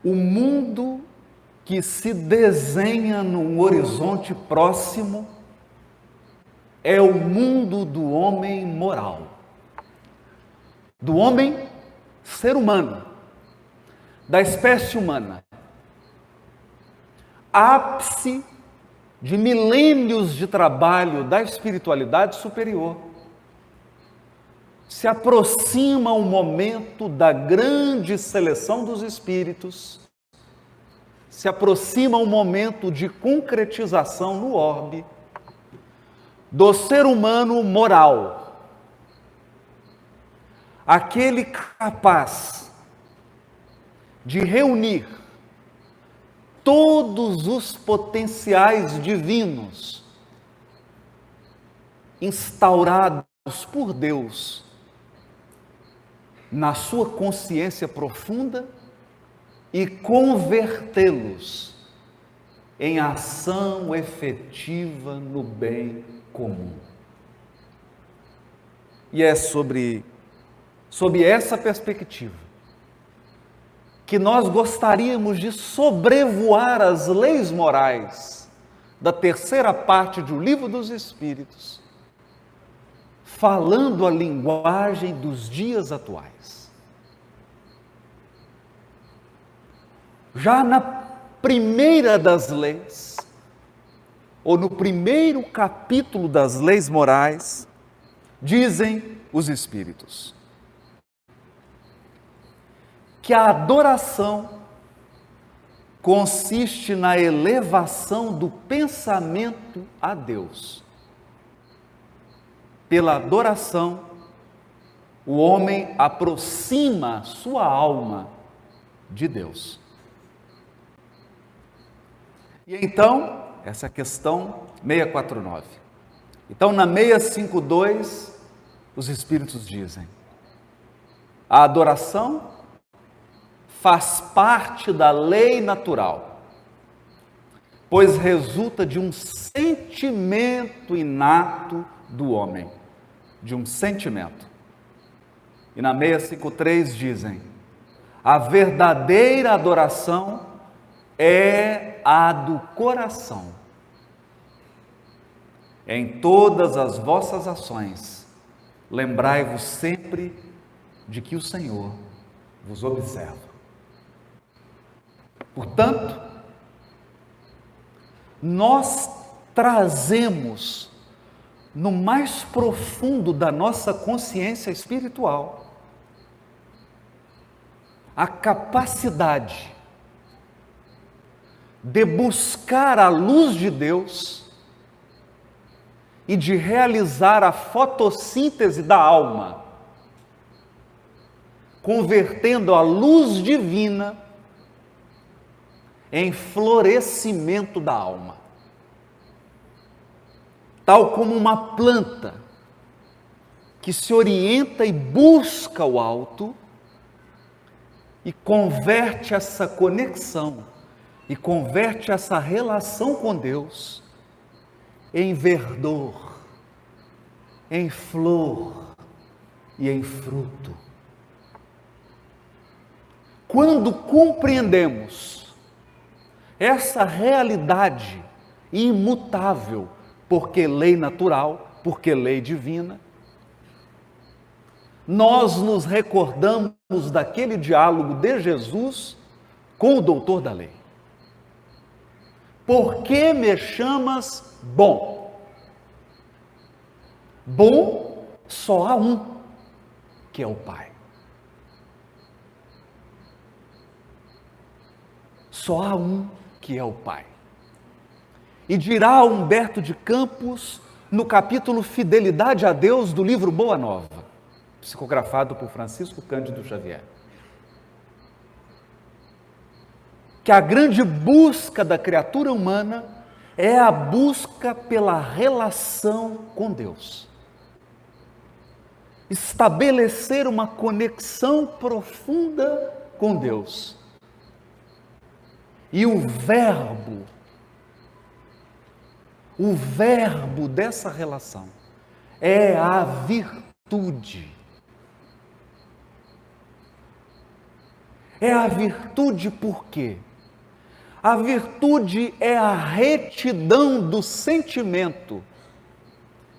O mundo que se desenha num horizonte próximo é o mundo do homem moral, do homem ser humano, da espécie humana. Ápice de milênios de trabalho da espiritualidade superior. Se aproxima o momento da grande seleção dos espíritos, se aproxima o momento de concretização no orbe do ser humano moral, aquele capaz de reunir todos os potenciais divinos instaurados por Deus na sua consciência profunda e convertê-los em ação efetiva no bem comum. E é sob essa perspectiva que nós gostaríamos de sobrevoar as leis morais da terceira parte do Livro dos Espíritos, falando a linguagem dos dias atuais. Já na primeira das leis, ou no primeiro capítulo das leis morais, dizem os Espíritos que a adoração consiste na elevação do pensamento a Deus. Pela adoração, o homem aproxima sua alma de Deus. E então, essa questão 649. Então, na 652, os Espíritos dizem: a adoração faz parte da lei natural, pois resulta de um sentimento inato do homem, de um sentimento. E na 653 dizem: a verdadeira adoração é a do coração. Em todas as vossas ações, lembrai-vos sempre de que o Senhor vos observa. Portanto, nós trazemos no mais profundo da nossa consciência espiritual a capacidade de buscar a luz de Deus e de realizar a fotossíntese da alma, convertendo a luz divina em florescimento da alma. Tal como uma planta que se orienta e busca o alto e converte essa conexão e converte essa relação com Deus em verdor, em flor e em fruto. Quando compreendemos essa realidade imutável, porque lei natural, porque lei divina, nós nos recordamos daquele diálogo de Jesus com o doutor da lei. Por que me chamas bom? Bom só há um, que é o Pai. Só há um, que é o Pai. E dirá Humberto de Campos, no capítulo Fidelidade a Deus, do livro Boa Nova, psicografado por Francisco Cândido Xavier, que a grande busca da criatura humana é a busca pela relação com Deus. Estabelecer uma conexão profunda com Deus. E o verbo dessa relação é a virtude. É a virtude por quê? A virtude é a retidão do sentimento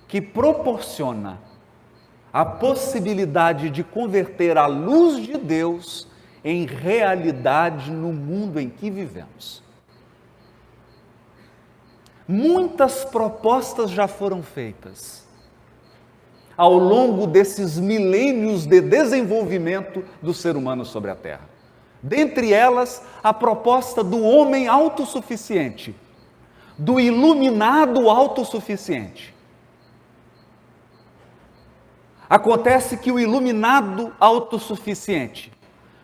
que proporciona a possibilidade de converter a luz de Deus em realidade no mundo em que vivemos. Muitas propostas já foram feitas ao longo desses milênios de desenvolvimento do ser humano sobre a Terra. Dentre elas, a proposta do homem autossuficiente, do iluminado autossuficiente. Acontece que o iluminado autossuficiente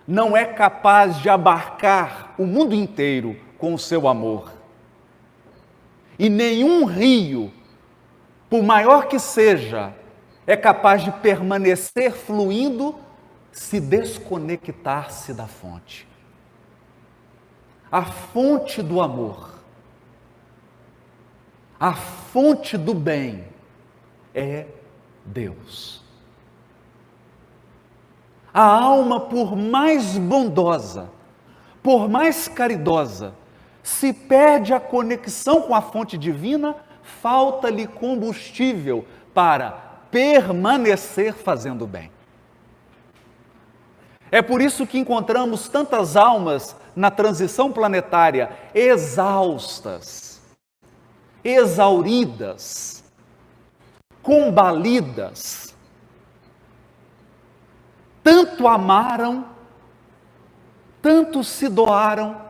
não é capaz de abarcar o mundo inteiro com o seu amor. E nenhum rio, por maior que seja, é capaz de permanecer fluindo se desconectar-se da fonte. A fonte do amor, a fonte do bem é Deus. A alma, por mais bondosa, por mais caridosa, se perde a conexão com a fonte divina, falta-lhe combustível para permanecer fazendo bem. É por isso que encontramos tantas almas na transição planetária exaustas, exauridas, combalidas. Tanto amaram, tanto se doaram,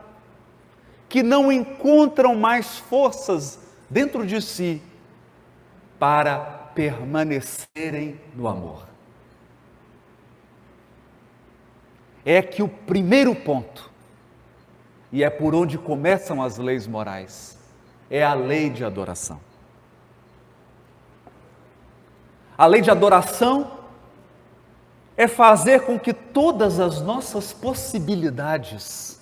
que não encontram mais forças dentro de si para permanecerem no amor. É que o primeiro ponto, e é por onde começam as leis morais, é a lei de adoração. A lei de adoração é fazer com que todas as nossas possibilidades,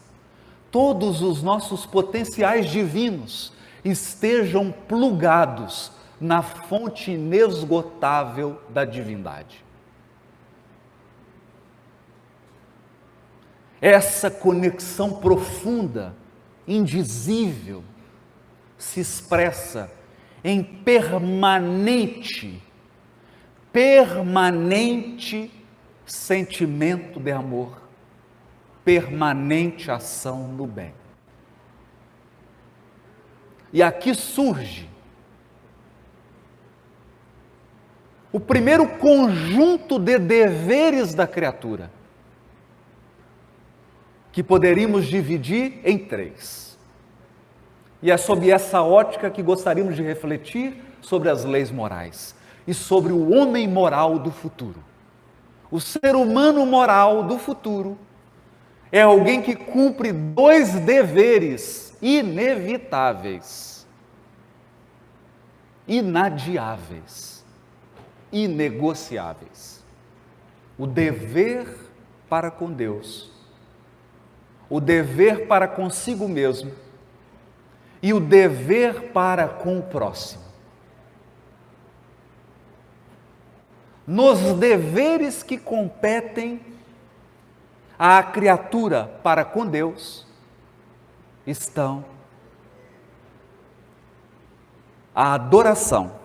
todos os nossos potenciais divinos estejam plugados na fonte inesgotável da divindade. Essa conexão profunda, indizível, se expressa em permanente sentimento de amor, permanente ação no bem. E aqui surge o primeiro conjunto de deveres da criatura, que poderíamos dividir em 3. E é sob essa ótica que gostaríamos de refletir sobre as leis morais e sobre o homem moral do futuro. O ser humano moral do futuro é alguém que cumpre 2 deveres inevitáveis, inadiáveis, inegociáveis. O dever para com Deus, o dever para consigo mesmo e o dever para com o próximo. Nos deveres que competem à criatura para com Deus estão a adoração,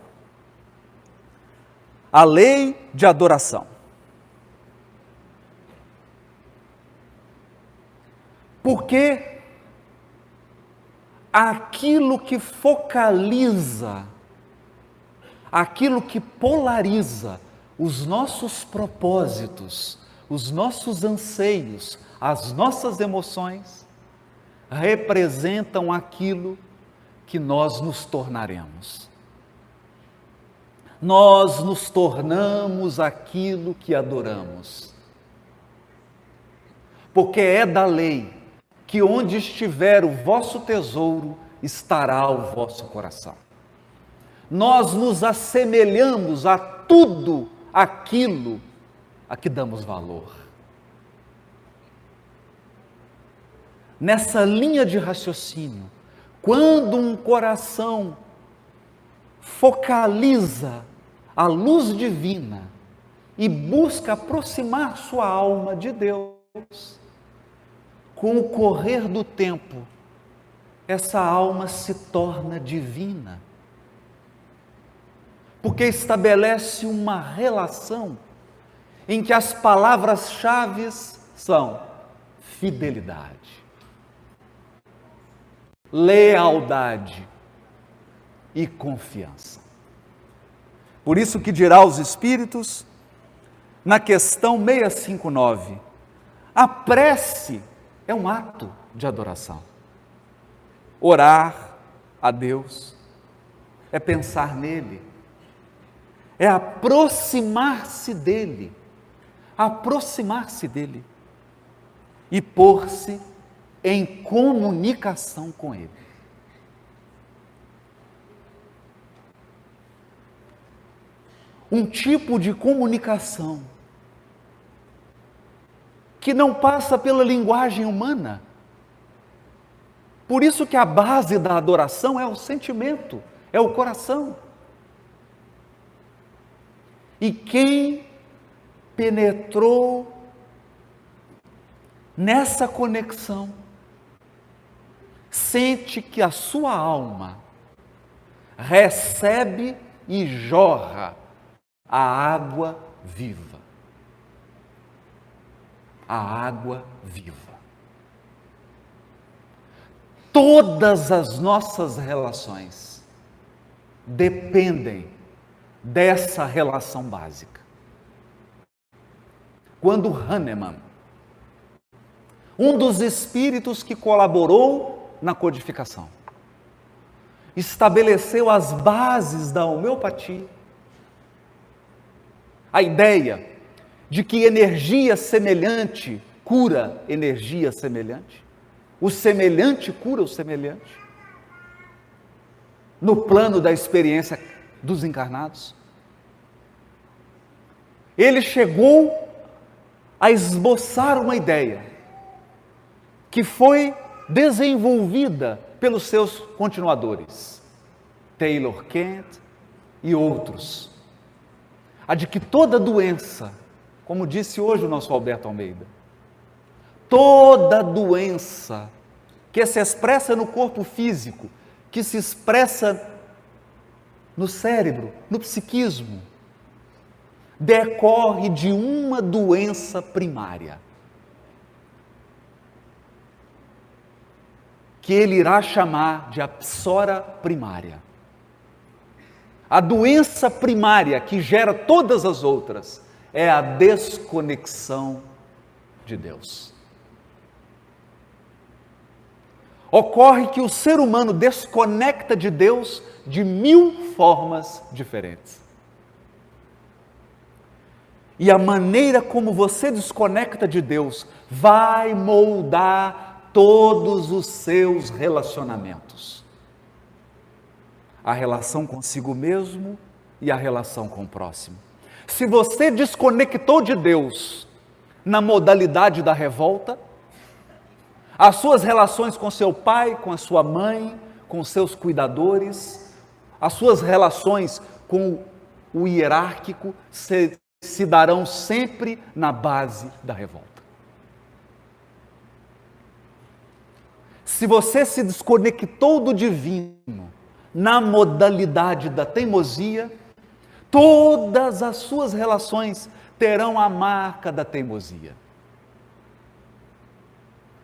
a lei de adoração. Porque aquilo que focaliza, aquilo que polariza os nossos propósitos, os nossos anseios, as nossas emoções, representam aquilo que nós nos tornaremos. Nós nos tornamos aquilo que adoramos. Porque é da lei que onde estiver o vosso tesouro, estará o vosso coração. Nós nos assemelhamos a tudo aquilo a que damos valor. Nessa linha de raciocínio, quando um coração focaliza a luz divina e busca aproximar sua alma de Deus, com o correr do tempo, essa alma se torna divina, porque estabelece uma relação em que as palavras-chave são fidelidade, lealdade e confiança. Por isso que dirá aos Espíritos, na questão 659, a prece é um ato de adoração. Orar a Deus é pensar nele, é aproximar-se dele e pôr-se em comunicação com ele. Um tipo de comunicação que não passa pela linguagem humana. Por isso que a base da adoração é o sentimento, é o coração. E quem penetrou nessa conexão, sente que a sua alma recebe e jorra a água viva. A água viva. Todas as nossas relações dependem dessa relação básica. Quando Hahnemann, um dos espíritos que colaborou na codificação, estabeleceu as bases da homeopatia, a ideia de que energia semelhante cura energia semelhante, o semelhante cura o semelhante, no plano da experiência dos encarnados. Ele chegou a esboçar uma ideia que foi desenvolvida pelos seus continuadores, Taylor Kent e outros, a de que toda doença, como disse hoje o nosso Alberto Almeida, toda doença que se expressa no corpo físico, que se expressa no cérebro, no psiquismo, decorre de uma doença primária, que ele irá chamar de a psora primária. A doença primária que gera todas as outras é a desconexão de Deus. Ocorre que o ser humano desconecta de Deus de 1000 formas diferentes. E a maneira como você desconecta de Deus vai moldar todos os seus relacionamentos. A relação consigo mesmo e a relação com o próximo. Se você desconectou de Deus na modalidade da revolta, as suas relações com seu pai, com a sua mãe, com seus cuidadores, as suas relações com o hierárquico se darão sempre na base da revolta. Se você se desconectou do divino na modalidade da teimosia, todas as suas relações terão a marca da teimosia.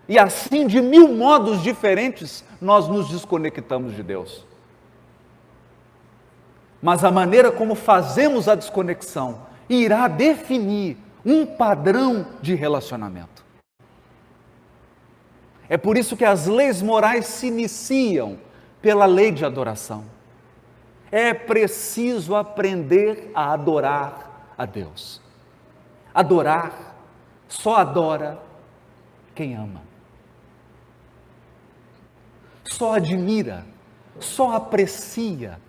E assim, de 1000 modos diferentes, nós nos desconectamos de Deus. Mas a maneira como fazemos a desconexão irá definir um padrão de relacionamento. É por isso que as leis morais se iniciam pela lei de adoração. É preciso aprender a adorar a Deus. Adorar, só adora quem ama. Só admira, só aprecia,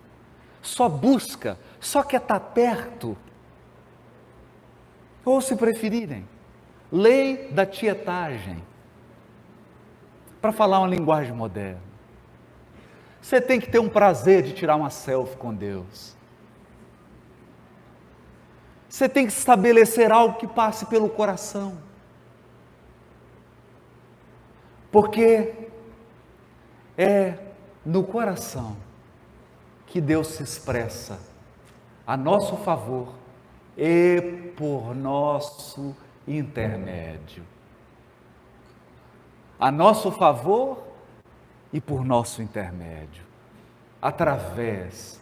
só busca, só quer estar perto. Ou, se preferirem, lei da tietagem. Para falar uma linguagem moderna. Você tem que ter um prazer de tirar uma selfie com Deus. Você tem que estabelecer algo que passe pelo coração. Porque é no coração que Deus se expressa a nosso favor e por nosso intermédio. A nosso favor e por nosso intermédio. Através,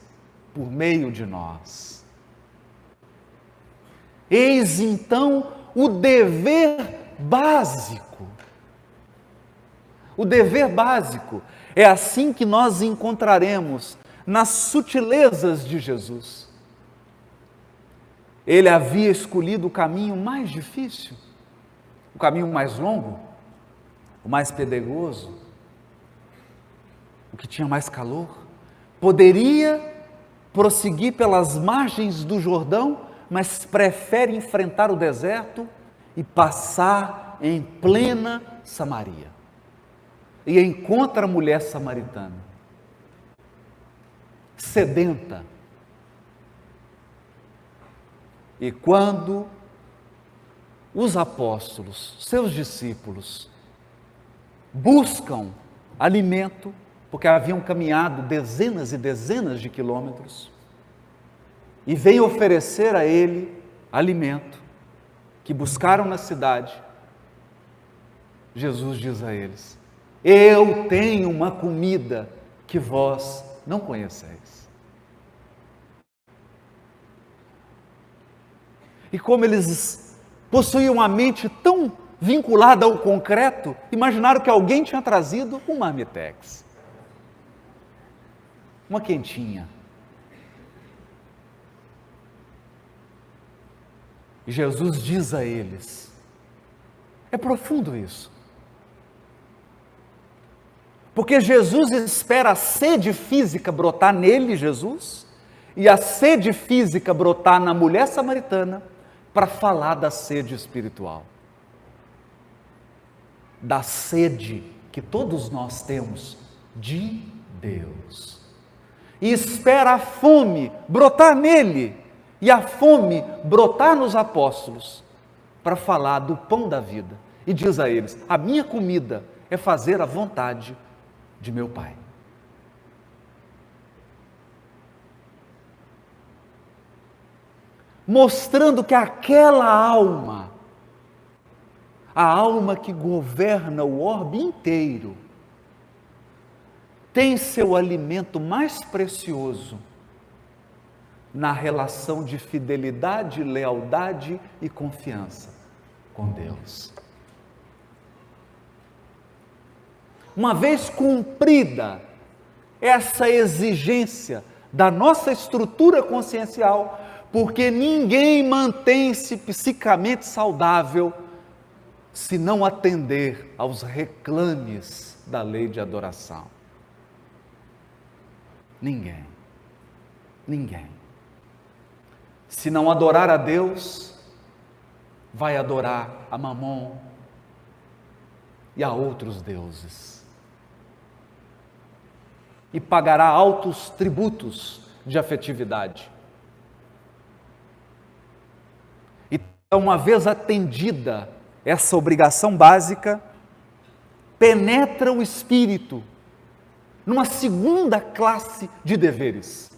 por meio de nós. Eis então o dever básico. O dever básico é assim que nós encontraremos nas sutilezas de Jesus. Ele havia escolhido o caminho mais difícil, o caminho mais longo, o mais pedregoso, o que tinha mais calor. Poderia prosseguir pelas margens do Jordão, mas prefere enfrentar o deserto e passar em plena Samaria. E encontra a mulher samaritana, sedenta. E quando os apóstolos, seus discípulos, buscam alimento, porque haviam caminhado dezenas e dezenas de quilômetros, e vêm oferecer a ele alimento, que buscaram na cidade, Jesus diz a eles: eu tenho uma comida que vós não conheceis. E como eles possuíam uma mente tão vinculada ao concreto, imaginaram que alguém tinha trazido um marmitex, uma quentinha. E Jesus diz a eles, é profundo isso, porque Jesus espera a sede física brotar nele, Jesus, e a sede física brotar na mulher samaritana, para falar da sede espiritual, da sede que todos nós temos de Deus, e espera a fome brotar nele, e a fome brotar nos apóstolos, para falar do pão da vida, e diz a eles, a minha comida é fazer a vontade de meu Pai. Mostrando que aquela alma, a alma que governa o orbe inteiro, tem seu alimento mais precioso na relação de fidelidade, lealdade e confiança com Deus. Uma vez cumprida essa exigência da nossa estrutura consciencial, porque ninguém mantém-se psicamente saudável se não atender aos reclames da lei de adoração. Ninguém. Se não adorar a Deus, vai adorar a Mamon e a outros deuses. E pagará altos tributos de afetividade. Então, uma vez atendida essa obrigação básica, penetra o espírito numa segunda classe de deveres.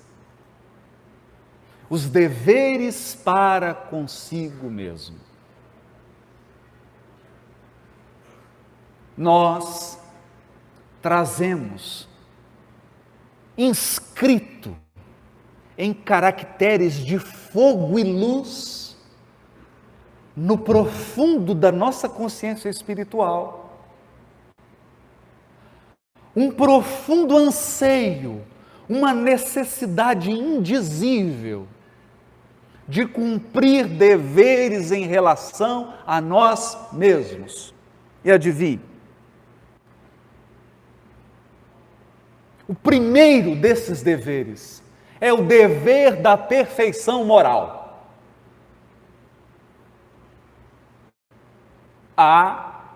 Os deveres para consigo mesmo. Nós trazemos inscrito em caracteres de fogo e luz no profundo da nossa consciência espiritual, um profundo anseio, uma necessidade indizível de cumprir deveres em relação a nós mesmos. E adivinhe, o primeiro desses deveres é o dever da perfeição moral. Há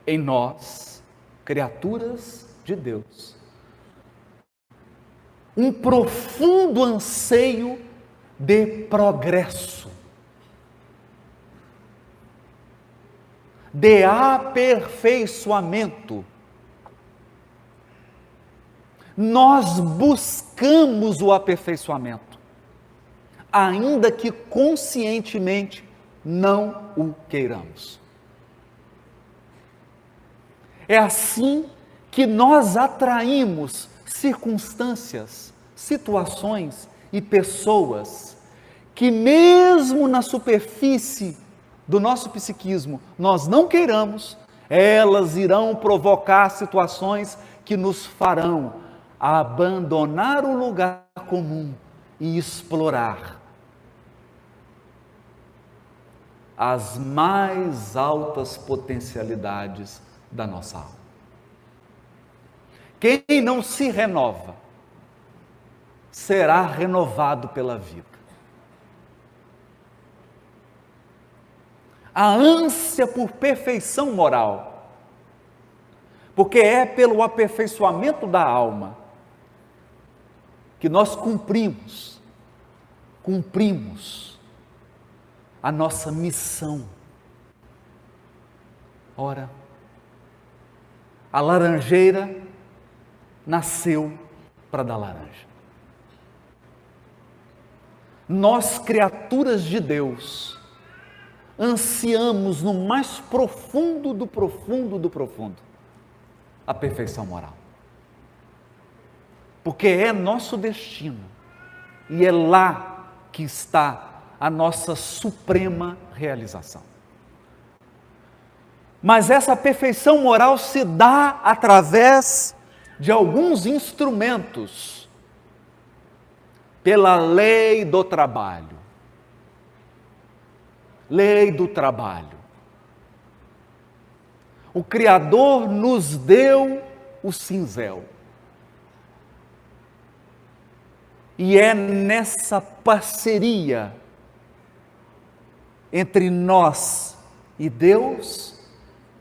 em nós, criaturas de Deus, um profundo anseio de progresso, de aperfeiçoamento. Nós buscamos o aperfeiçoamento, ainda que conscientemente não o queiramos. É assim que nós atraímos circunstâncias, situações e pessoas que, mesmo na superfície do nosso psiquismo, nós não queiramos, elas irão provocar situações que nos farão abandonar o lugar comum e explorar as mais altas potencialidades da nossa alma. Quem não se renova será renovado pela vida. A ânsia por perfeição moral, porque é pelo aperfeiçoamento da alma que nós cumprimos a nossa missão. Ora, a laranjeira nasceu para dar laranja. Nós, criaturas de Deus, ansiamos no mais profundo do profundo do profundo a perfeição moral. Porque é nosso destino e é lá que está a nossa suprema realização. Mas essa perfeição moral se dá através de alguns instrumentos, pela lei do trabalho. Lei do trabalho. O Criador nos deu o cinzel. E é nessa parceria entre nós e Deus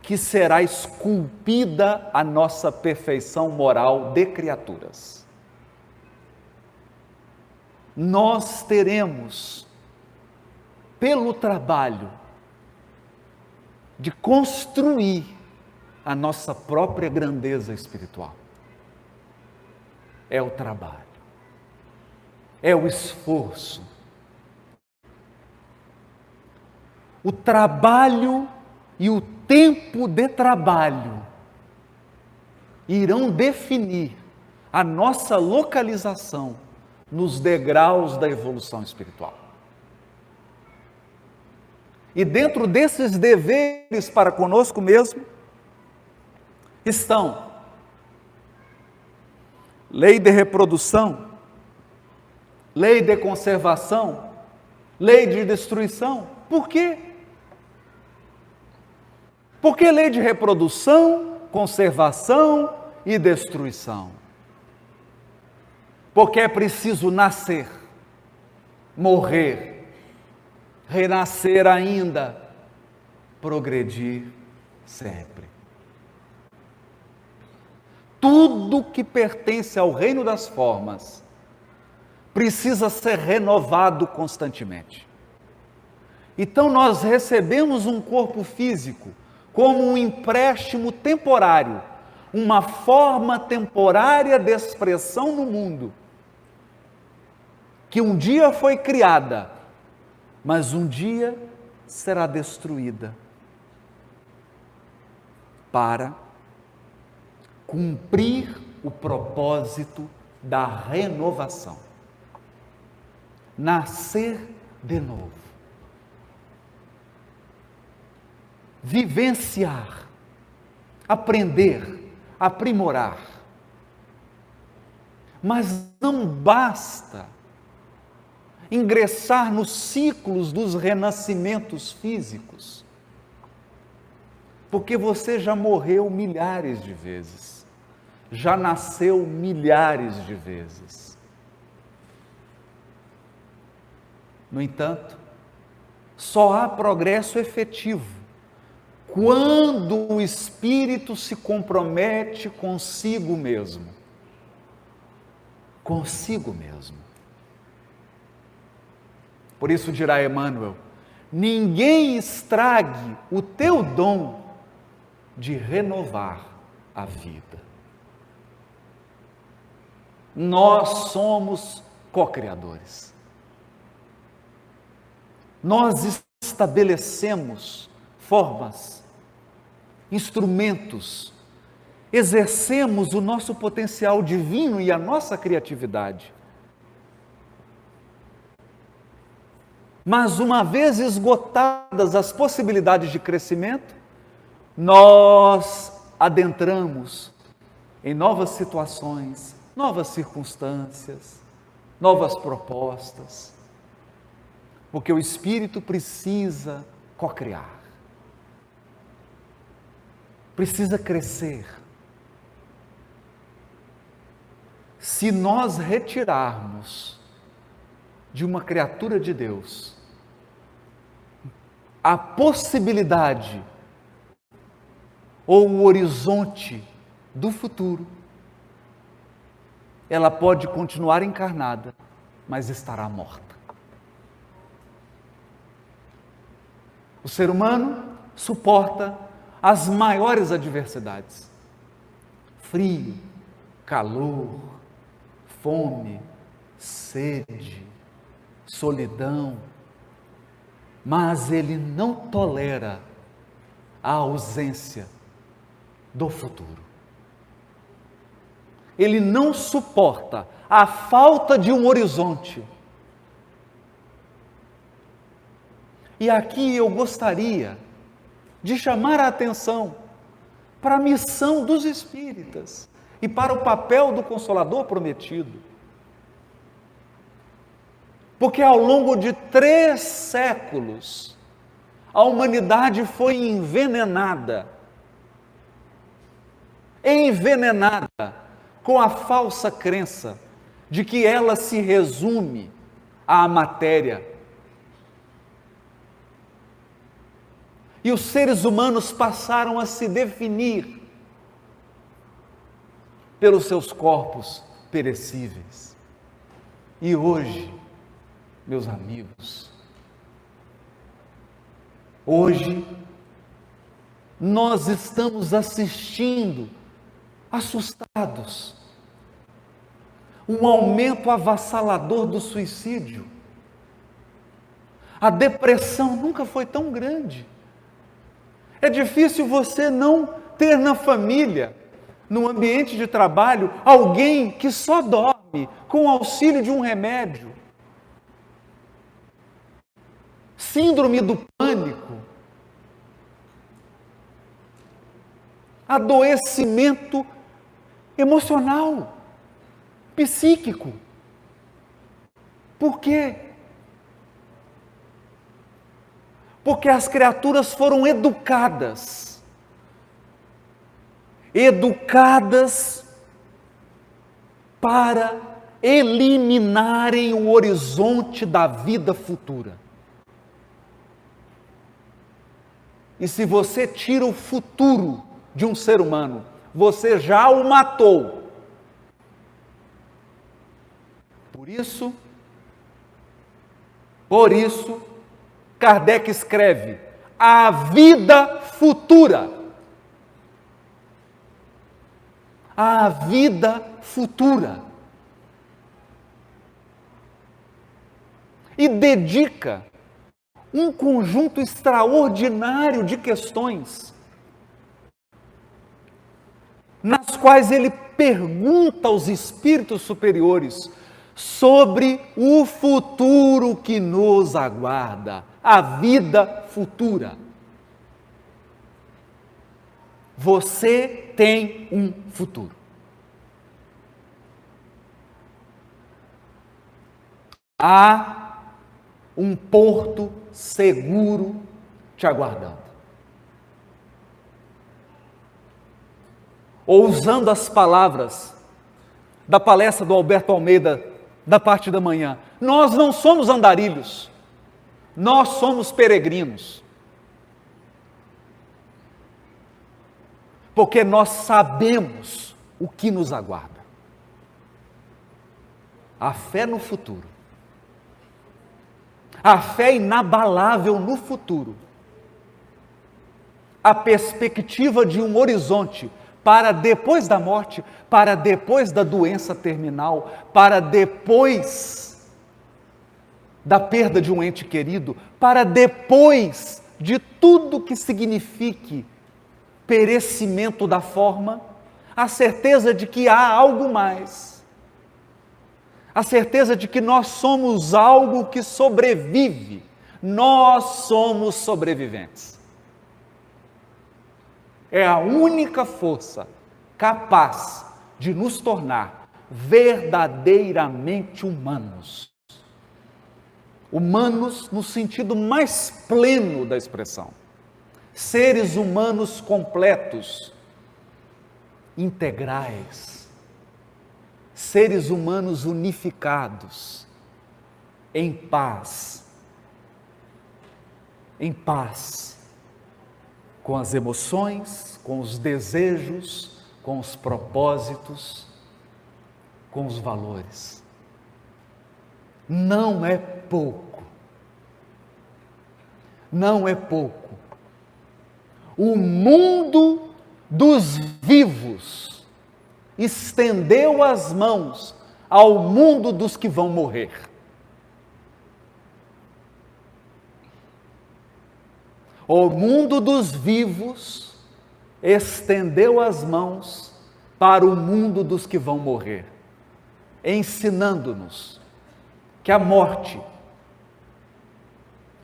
que será esculpida a nossa perfeição moral de criaturas. Nós teremos, pelo trabalho, de construir a nossa própria grandeza espiritual. É o trabalho. É o esforço. O trabalho e o tempo de trabalho irão definir a nossa localização nos degraus da evolução espiritual. E dentro desses deveres para conosco mesmo, estão lei de reprodução, lei de conservação, lei de destruição. Por quê? Por que lei de reprodução, conservação e destruição? Porque é preciso nascer, morrer, renascer ainda, progredir sempre. Tudo que pertence ao reino das formas precisa ser renovado constantemente. Então nós recebemos um corpo físico como um empréstimo temporário, uma forma temporária de expressão no mundo, que um dia foi criada, mas um dia será destruída, para cumprir o propósito da renovação. Nascer de novo. Vivenciar, aprender, aprimorar. Mas não basta ingressar nos ciclos dos renascimentos físicos, porque você já morreu milhares de vezes, já nasceu milhares de vezes. No entanto, só há progresso efetivo quando o espírito se compromete consigo mesmo. Consigo mesmo. Por isso dirá Emmanuel: ninguém estrague o teu dom de renovar a vida. Nós somos co-criadores. Nós estabelecemos formas, instrumentos, exercemos o nosso potencial divino e a nossa criatividade. Mas uma vez esgotadas as possibilidades de crescimento, nós adentramos em novas situações, novas circunstâncias, novas propostas, porque o Espírito precisa co-criar, precisa crescer. Se nós retirarmos de uma criatura de Deus a possibilidade ou o horizonte do futuro, ela pode continuar encarnada, mas estará morta. O ser humano suporta as maiores adversidades: frio, calor, fome, sede, solidão, mas ele não tolera a ausência do futuro. Ele não suporta a falta de um horizonte. E aqui eu gostaria de chamar a atenção para a missão dos espíritas e para o papel do Consolador prometido. Porque ao longo de 3 séculos, a humanidade foi envenenada com a falsa crença de que ela se resume à matéria. E os seres humanos passaram a se definir pelos seus corpos perecíveis. E hoje, meus amigos, hoje nós estamos assistindo, assustados, um aumento avassalador do suicídio. A depressão nunca foi tão grande. É difícil você não ter na família, no ambiente de trabalho, alguém que só dorme com o auxílio de um remédio. Síndrome do pânico, adoecimento emocional, psíquico. Por quê? Porque as criaturas foram educadas para eliminarem o horizonte da vida futura. E se você tira o futuro de um ser humano, você já o matou. Por isso, Kardec escreve: a vida futura. A vida futura. E dedica um conjunto extraordinário de questões, nas quais ele pergunta aos espíritos superiores sobre o futuro que nos aguarda, a vida futura. Você tem um futuro. Há um porto seguro te aguardando. Ou usando as palavras da palestra do Alberto Almeida, da parte da manhã, nós não somos andarilhos, nós somos peregrinos. Porque nós sabemos o que nos aguarda. A fé no futuro. A fé inabalável no futuro a perspectiva de um horizonte para depois da morte, para depois da doença terminal, para depois da perda de um ente querido, para depois de tudo que signifique perecimento da forma, a certeza de que há algo mais, a certeza de que nós somos algo que sobrevive, nós somos sobreviventes. É a única força capaz de nos tornar verdadeiramente humanos. Humanos no sentido mais pleno da expressão. Seres humanos completos, integrais. Seres humanos unificados, em paz. Em paz. Com as emoções, com os desejos, com os propósitos, com os valores. Não é pouco. Não é pouco. O mundo dos vivos estendeu as mãos ao mundo dos que vão morrer. O mundo dos vivos estendeu as mãos para o mundo dos que vão morrer, ensinando-nos que a morte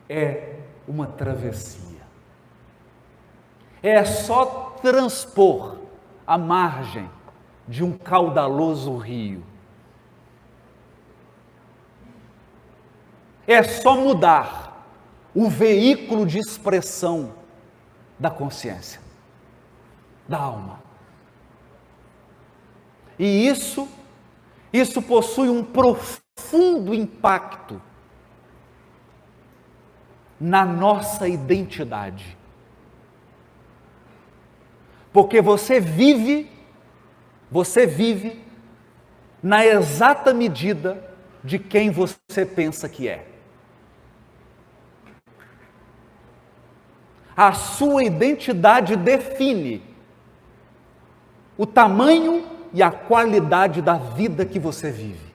é uma travessia. É só transpor a margem de um caudaloso rio. É só mudar o veículo de expressão da consciência, da alma. E isso possui um profundo impacto na nossa identidade. Porque você vive na exata medida de quem você pensa que é. A sua identidade define o tamanho e a qualidade da vida que você vive.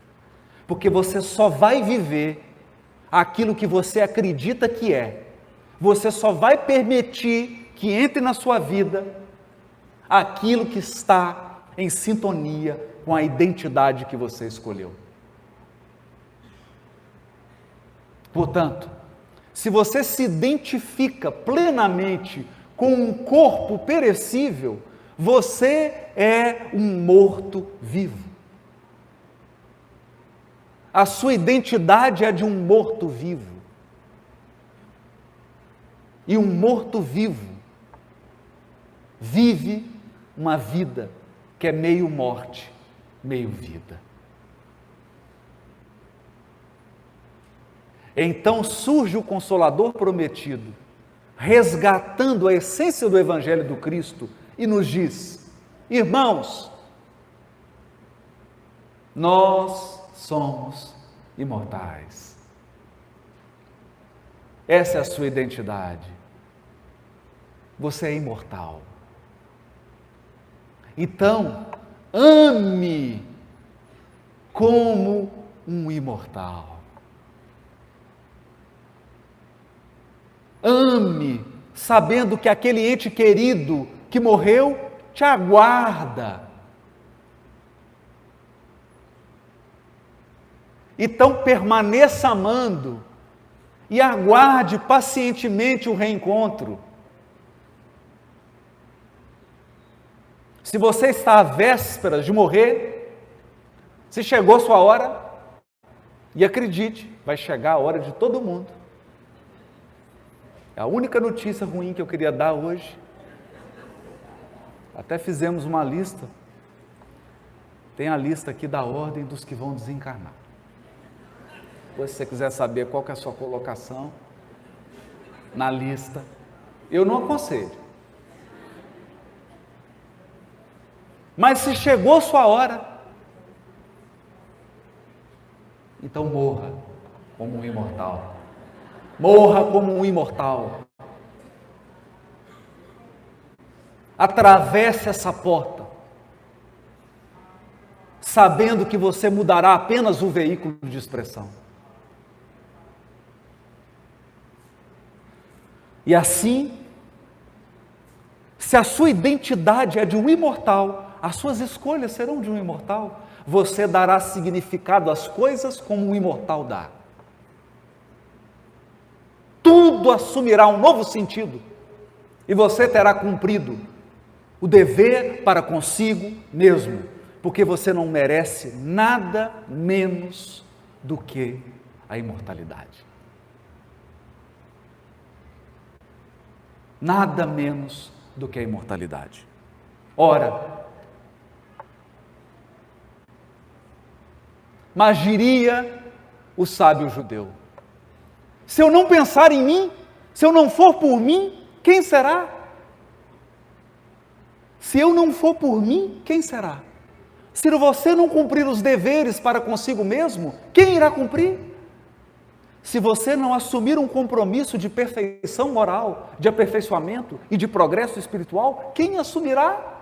Porque você só vai viver aquilo que você acredita que é. Você só vai permitir que entre na sua vida aquilo que está em sintonia com a identidade que você escolheu. Portanto, se você se identifica plenamente com um corpo perecível, você é um morto-vivo. A sua identidade é de um morto-vivo. E um morto-vivo vive uma vida que é meio morte, meio vida. Então surge o Consolador prometido, resgatando a essência do Evangelho do Cristo e nos diz: irmãos, nós somos imortais. Essa é a sua identidade. Você é imortal. Então, ame como um imortal. Ame, sabendo que aquele ente querido que morreu te aguarda. Então permaneça amando e aguarde pacientemente o reencontro. Se você está à véspera de morrer, se chegou sua hora, e acredite, vai chegar a hora de todo mundo. É a única notícia ruim que eu queria dar hoje. Até fizemos uma lista. Tem a lista aqui da ordem dos que vão desencarnar. Se você quiser saber qual que é a sua colocação na lista, eu não aconselho. Mas se chegou sua hora, então morra como um imortal. Morra como um imortal. Atravesse essa porta, sabendo que você mudará apenas o veículo de expressão. E assim, se a sua identidade é de um imortal, as suas escolhas serão de um imortal. Você dará significado às coisas como um imortal dá. Tudo assumirá um novo sentido e você terá cumprido o dever para consigo mesmo, porque você não merece nada menos do que a imortalidade. Nada menos do que a imortalidade. Ora, mas diria o sábio judeu: se eu não pensar em mim, se eu não for por mim, quem será? Se eu não for por mim, quem será? Se você não cumprir os deveres para consigo mesmo, quem irá cumprir? Se você não assumir um compromisso de perfeição moral, de aperfeiçoamento e de progresso espiritual, quem assumirá?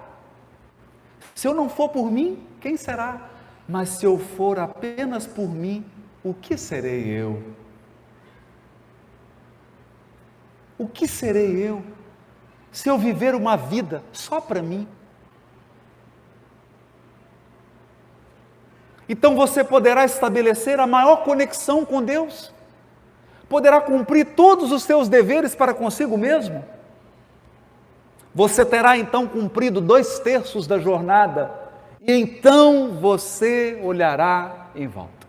Se eu não for por mim, quem será? Mas se eu for apenas por mim, o que serei eu? O que serei eu se eu viver uma vida só para mim? Então você poderá estabelecer a maior conexão com Deus, poderá cumprir todos os seus deveres para consigo mesmo. Você terá então cumprido 2/3 da jornada, e então você olhará em volta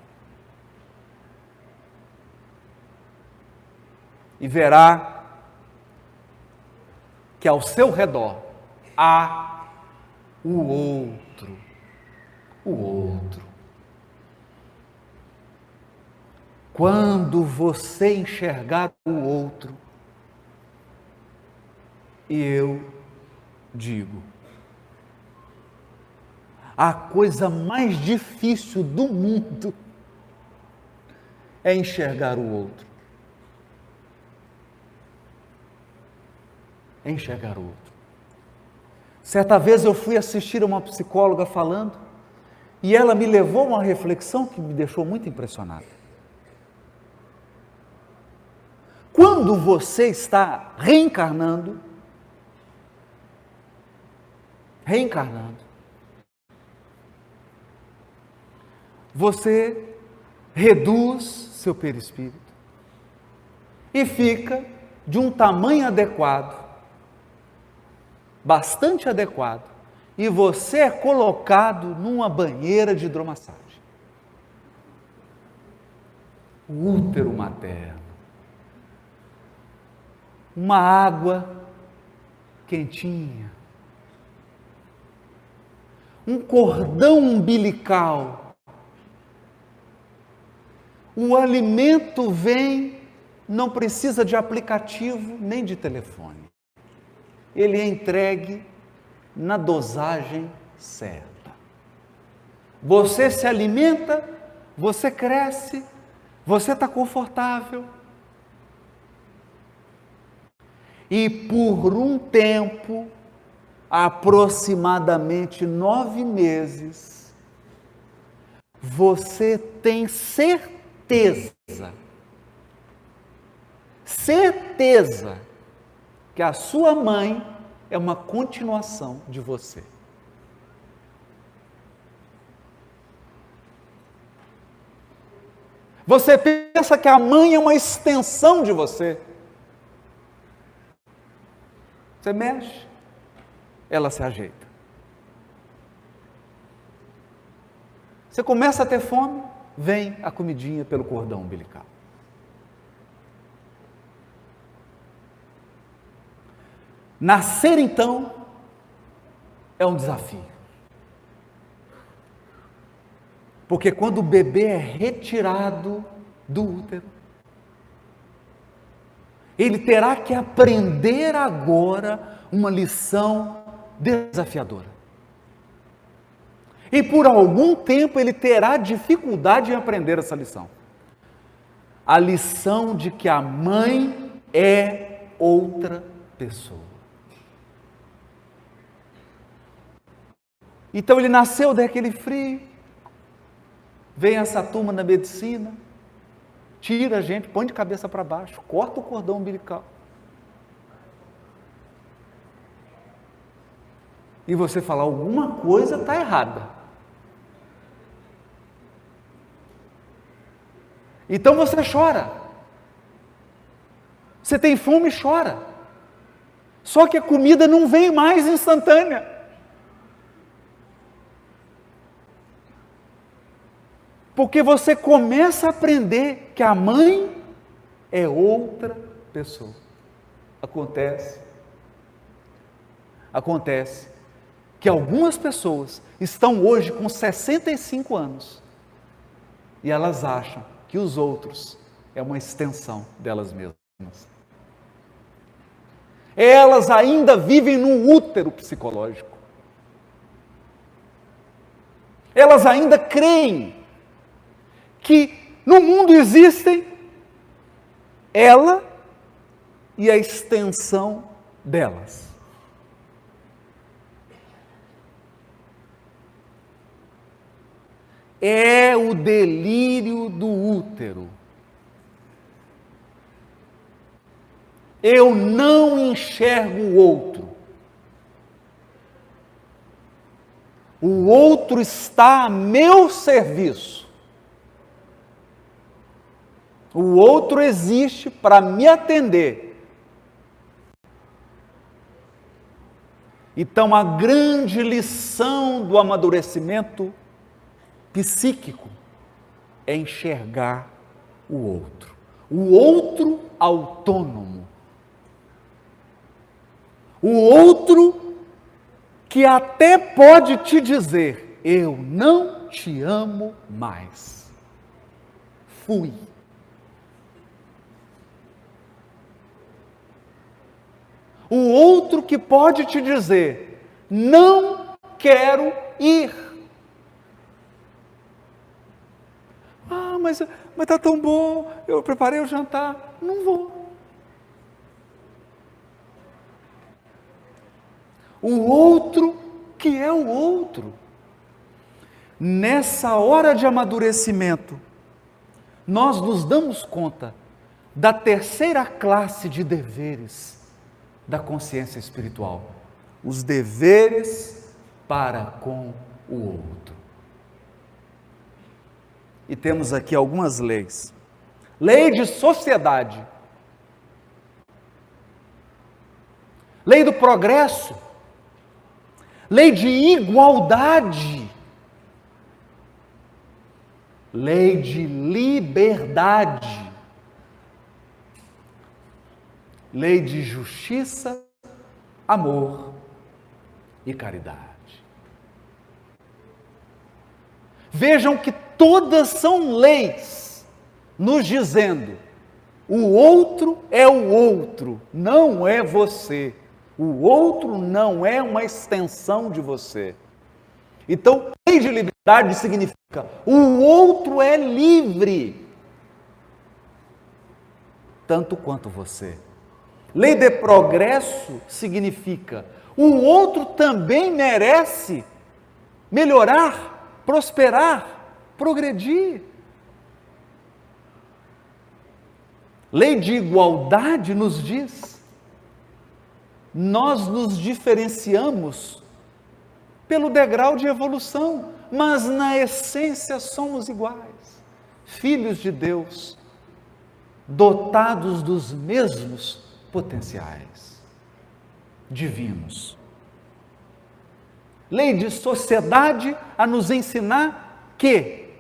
e verá que ao seu redor há o outro. Quando você enxergar o outro, e eu digo, a coisa mais difícil do mundo é enxergar o outro. É enxergar o outro. Certa vez eu fui assistir a uma psicóloga falando, e ela me levou a uma reflexão que me deixou muito impressionado. Quando você está reencarnando, você reduz seu perispírito e fica de um tamanho adequado, bastante adequado, e você é colocado numa banheira de hidromassagem. O útero materno. Uma água quentinha. Um cordão umbilical. O alimento vem, não precisa de aplicativo nem de telefone. Ele é entregue na dosagem certa. Você se alimenta, você cresce, você está confortável. E por um tempo, aproximadamente 9 meses, você tem certeza que a sua mãe é uma continuação de você. Você pensa que a mãe é uma extensão de você. Você mexe, ela se ajeita. Você começa a ter fome, vem a comidinha pelo cordão umbilical. Nascer, então, é um desafio. Porque quando o bebê é retirado do útero, ele terá que aprender agora uma lição desafiadora. E por algum tempo ele terá dificuldade em aprender essa lição. A lição de que a mãe é outra pessoa. Então ele nasceu daquele frio. Vem essa turma da medicina, tira a gente, põe de cabeça para baixo, corta o cordão umbilical. E você fala, alguma coisa está errada. Então você chora. Você tem fome e chora. Só que a comida não vem mais instantânea. Porque você começa a aprender que a mãe é outra pessoa. Acontece que algumas pessoas estão hoje com 65 anos e elas acham que os outros é uma extensão delas mesmas. Elas ainda vivem num útero psicológico. Elas ainda creem que no mundo existem ela e a extensão delas. É o delírio do útero. Eu não enxergo o outro. O outro está a meu serviço. O outro existe para me atender. Então, a grande lição do amadurecimento psíquico é enxergar o outro autônomo, o outro que até pode te dizer, eu não te amo mais, fui. O outro que pode te dizer, não quero ir. Ah, mas está tão bom, eu preparei o jantar, não vou. O outro que é o outro. Nessa hora de amadurecimento, nós nos damos conta da terceira classe de deveres da consciência espiritual. Os deveres para com o outro. E temos aqui algumas leis. Lei de sociedade. Lei do progresso. Lei de igualdade. Lei de liberdade. Lei de justiça, amor e caridade. Vejam que todas são leis, nos dizendo, o outro é o outro, não é você. O outro não é uma extensão de você. Então, lei de liberdade significa, o outro é livre, tanto quanto você. Lei de progresso significa, o outro também merece melhorar, prosperar, progredir. Lei de igualdade nos diz, nós nos diferenciamos pelo degrau de evolução, mas na essência somos iguais, filhos de Deus, dotados dos mesmos potenciais divinos. Lei de sociedade a nos ensinar que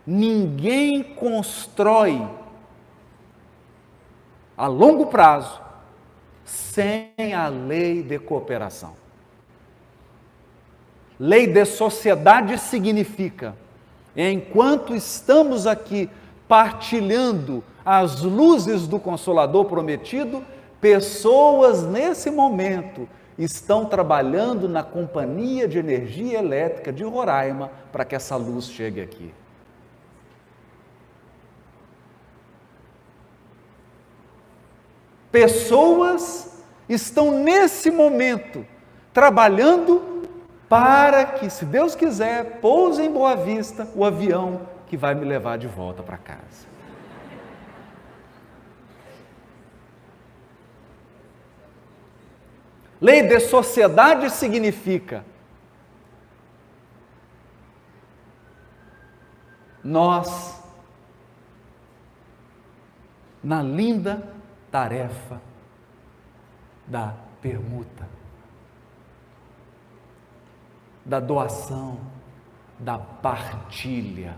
ninguém constrói a longo prazo sem a lei de cooperação. Lei de sociedade significa, enquanto estamos aqui partilhando as luzes do Consolador prometido, pessoas nesse momento estão trabalhando na Companhia de Energia Elétrica de Roraima para que essa luz chegue aqui. Pessoas estão nesse momento trabalhando para que, se Deus quiser, pouse em Boa Vista o avião que vai me levar de volta para casa. Lei de sociedade significa nós, na linda tarefa da permuta, da doação, da partilha,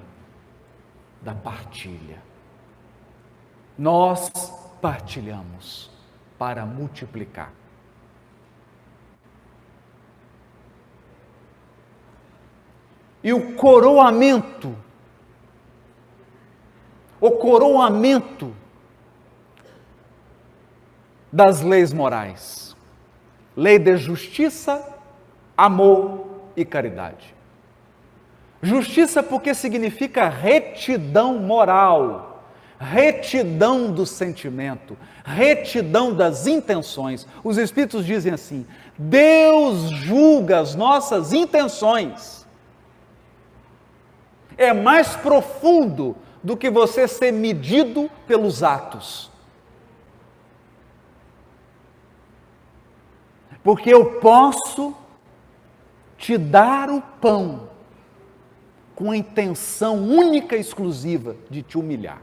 nós partilhamos para multiplicar. E o coroamento das leis morais, lei de justiça, amor e caridade. Justiça porque significa retidão moral, retidão do sentimento, retidão das intenções. Os Espíritos dizem assim: Deus julga as nossas intenções. É mais profundo do que você ser medido pelos atos. Porque eu posso te dar o pão com a intenção única e exclusiva de te humilhar.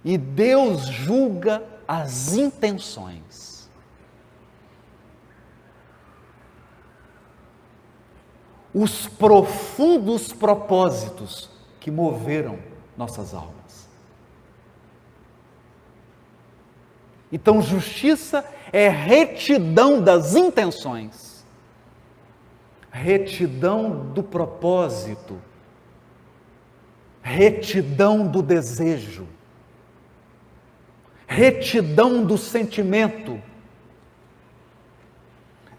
E Deus julga as intenções. Os profundos propósitos que moveram nossas almas. Então, justiça é retidão das intenções, retidão do propósito, retidão do desejo, retidão do sentimento,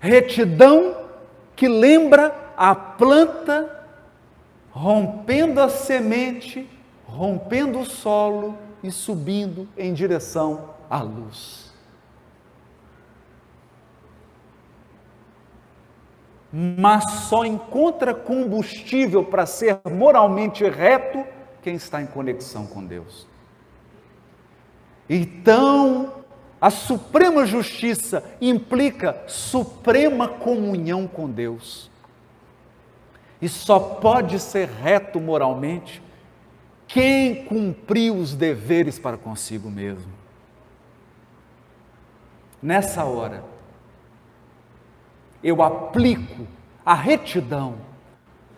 retidão que lembra a planta rompendo a semente, rompendo o solo e subindo em direção à luz. Mas só encontra combustível para ser moralmente reto quem está em conexão com Deus. Então, a suprema justiça implica suprema comunhão com Deus. E só pode ser reto moralmente quem cumpriu os deveres para consigo mesmo. Nessa hora, eu aplico a retidão,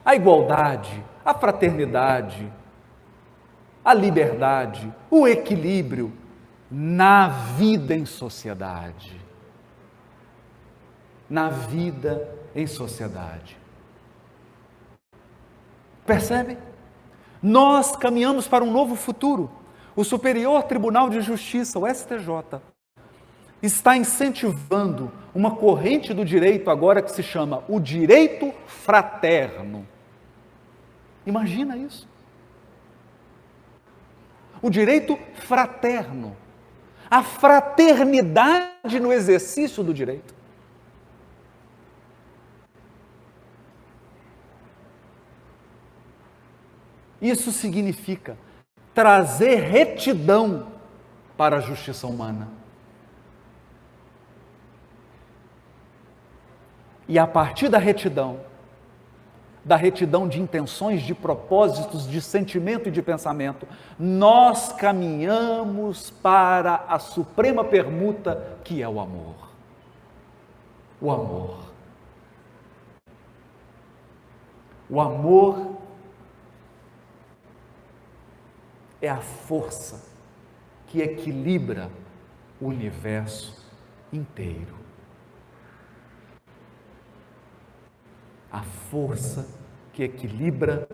a igualdade, a fraternidade, a liberdade, o equilíbrio na vida em sociedade. Na vida em sociedade. Percebe? Nós caminhamos para um novo futuro. O Superior Tribunal de Justiça, o STJ, está incentivando uma corrente do direito agora que se chama o direito fraterno. Imagina isso. O direito fraterno. A fraternidade no exercício do direito. Isso significa trazer retidão para a justiça humana. E a partir da retidão de intenções, de propósitos, de sentimento e de pensamento, nós caminhamos para a suprema permuta que é o amor. O amor. O amor é a força que equilibra o universo inteiro. A força que equilibra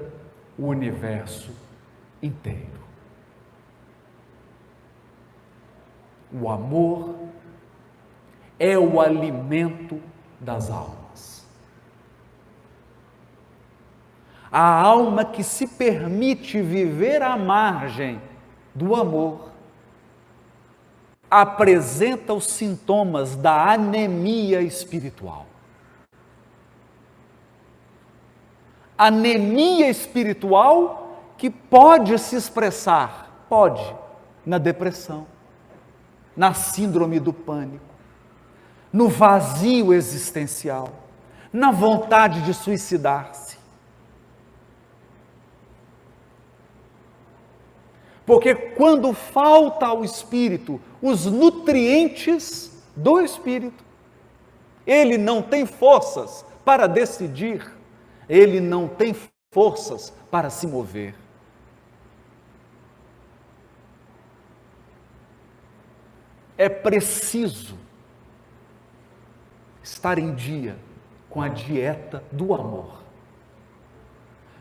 o universo inteiro. O amor é o alimento das almas. A alma que se permite viver à margem do amor apresenta os sintomas da anemia espiritual. Anemia espiritual que pode se expressar, na depressão, na síndrome do pânico, no vazio existencial, na vontade de suicidar-se. Porque quando falta ao espírito os nutrientes do espírito, ele não tem forças para decidir, ele não tem forças para se mover. É preciso estar em dia com a dieta do amor.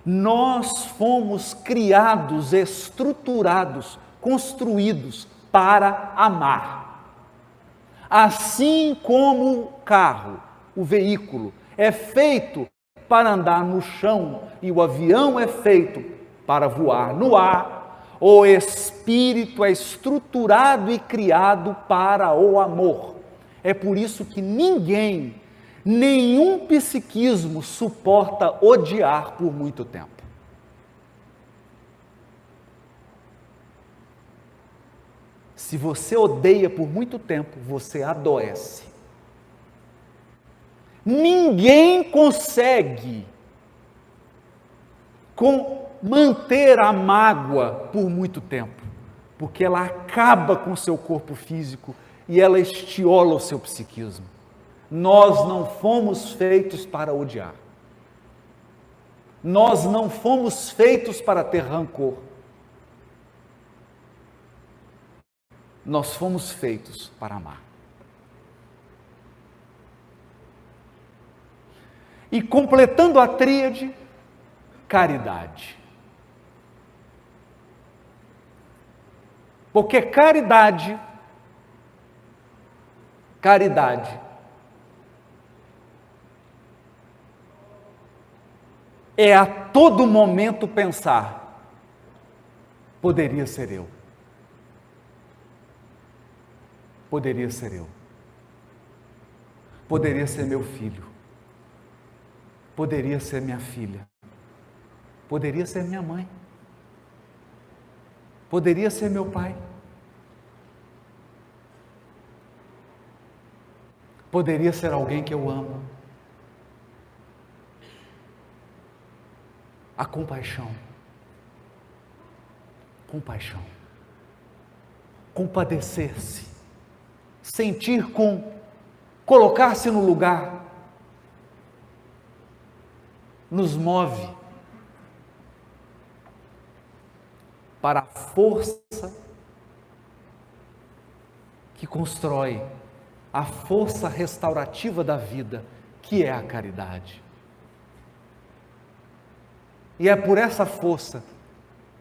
Nós fomos criados, estruturados, construídos para amar. Assim como o carro, o veículo, é feito para andar no chão e o avião é feito para voar no ar, o espírito é estruturado e criado para o amor. É por isso que nenhum psiquismo suporta odiar por muito tempo. Se você odeia por muito tempo, você adoece. Ninguém consegue manter a mágoa por muito tempo, porque ela acaba com o seu corpo físico e ela estiola o seu psiquismo. Nós não fomos feitos para odiar. Nós não fomos feitos para ter rancor. Nós fomos feitos para amar. E completando a tríade, caridade. Porque caridade é a todo momento pensar, poderia ser eu. Poderia ser eu. Poderia ser meu filho. Poderia ser minha filha. Poderia ser minha mãe. Poderia ser meu pai. Poderia ser alguém que eu amo. A compaixão. Compaixão. Compadecer-se. Sentir colocar-se no lugar. Nos move para a força que constrói, a força restaurativa da vida, que é a caridade. E é por essa força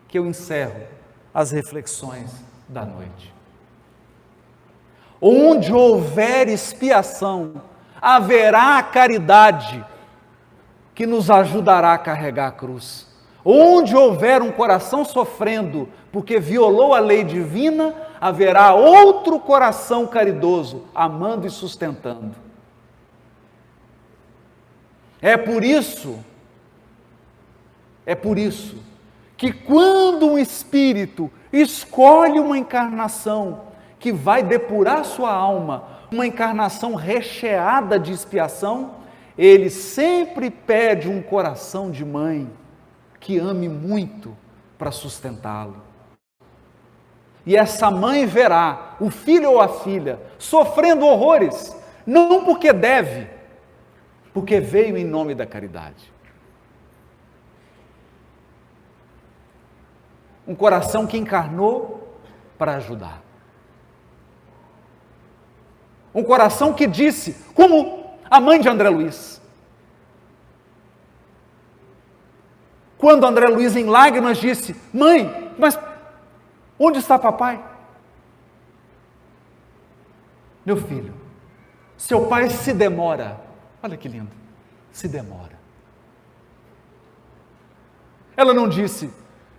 que eu encerro as reflexões da noite. Onde houver expiação, haverá caridade que nos ajudará a carregar a cruz. Onde houver um coração sofrendo porque violou a lei divina, haverá outro coração caridoso, amando e sustentando. É por isso que quando um espírito escolhe uma encarnação que vai depurar sua alma, uma encarnação recheada de expiação, ele sempre pede um coração de mãe que ame muito para sustentá-lo. E essa mãe verá o filho ou a filha sofrendo horrores, não porque deve, porque veio em nome da caridade. Um coração que encarnou para ajudar. Um coração que disse, como a mãe de André Luiz. Quando André Luiz, em lágrimas, disse, mãe, mas onde está papai? Meu filho, seu pai se demora. Olha que lindo, se demora. Ela não disse,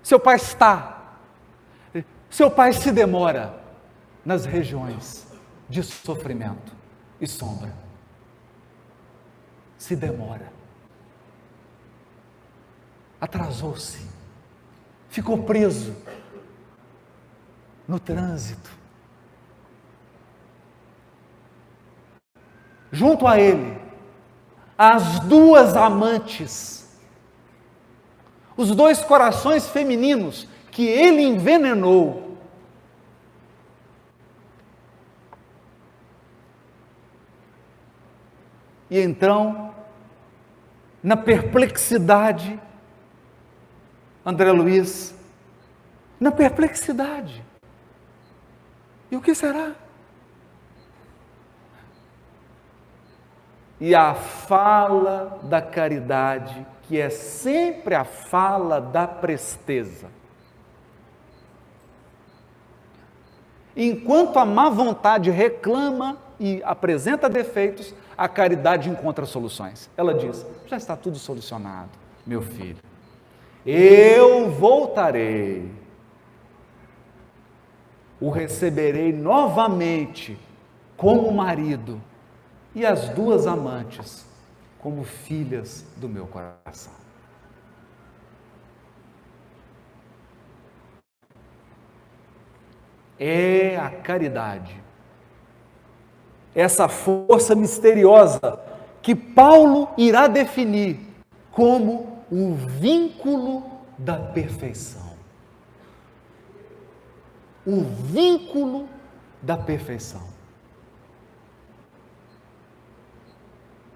seu pai está. Seu pai se demora. nas regiões de sofrimento e sombra. Se demora, atrasou-se, ficou preso no trânsito. Junto a ele, as duas amantes, os dois corações femininos que ele envenenou. E então, na perplexidade, André Luiz, na perplexidade, e o que será? E a fala da caridade, que é sempre a fala da presteza. Enquanto a má vontade reclama e apresenta defeitos, a caridade encontra soluções. Ela diz: já está tudo solucionado, meu filho. Eu voltarei. O receberei novamente como marido e as duas amantes como filhas do meu coração. É a caridade, essa força misteriosa que Paulo irá definir como o vínculo da perfeição. O vínculo da perfeição.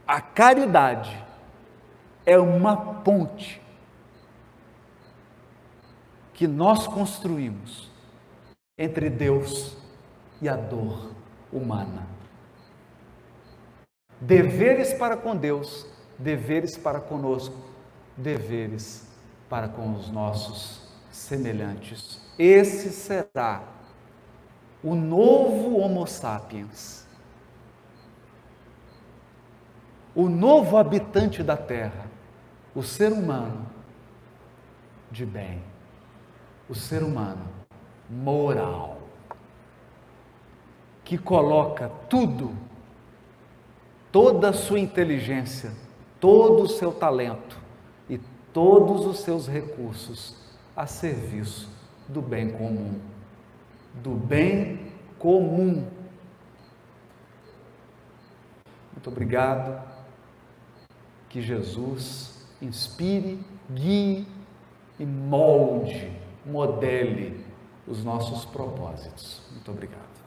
A caridade é uma ponte que nós construímos entre Deus e a dor humana. Deveres para com Deus, deveres para conosco, deveres para com os nossos semelhantes. Esse será o novo Homo sapiens, o novo habitante da Terra, o ser humano de bem, o ser humano moral, que coloca tudo, toda a sua inteligência, todo o seu talento e todos os seus recursos a serviço do bem comum. Do bem comum. Muito obrigado. Que Jesus inspire, guie e molde, modele os nossos propósitos. Muito obrigado.